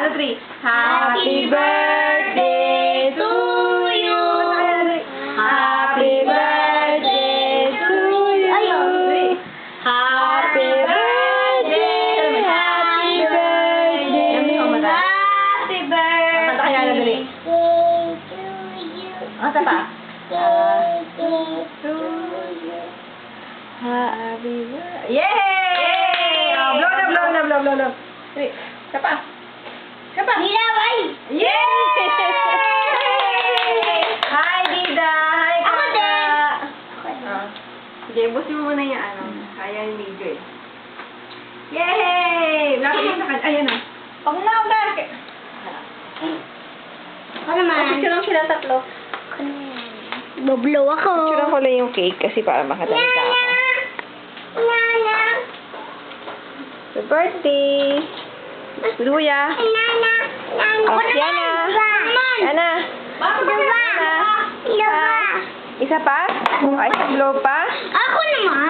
1, 2, 3. Happy birthday to you. Happy birthday to you. Happy birthday. Happy birthday. Happy birthday. Kanta kaya na dali. Kanta pa. Happy birthday. Yay! Oh, blow na, blow na, blow, blow, blow. Dali. Kapa. Kapa. Nilaway! Yay! Hi, Dida! Hi, Ako Kaka! din! Sige, busin mo muna yung ano. Kaya yung video eh. Yay! Lapit mo sa kanya. Ayan na. Pag na, dark! Ako naman. Picture lang sila tatlo. Boblow ako. Picture ko lang yung cake kasi para makadami ka ako. Nana! Happy birthday! Luya! Nana! Nana! Oh, Yana! Yana! Dua! Dua! Isa pa? O, isang blow pa? Ako naman!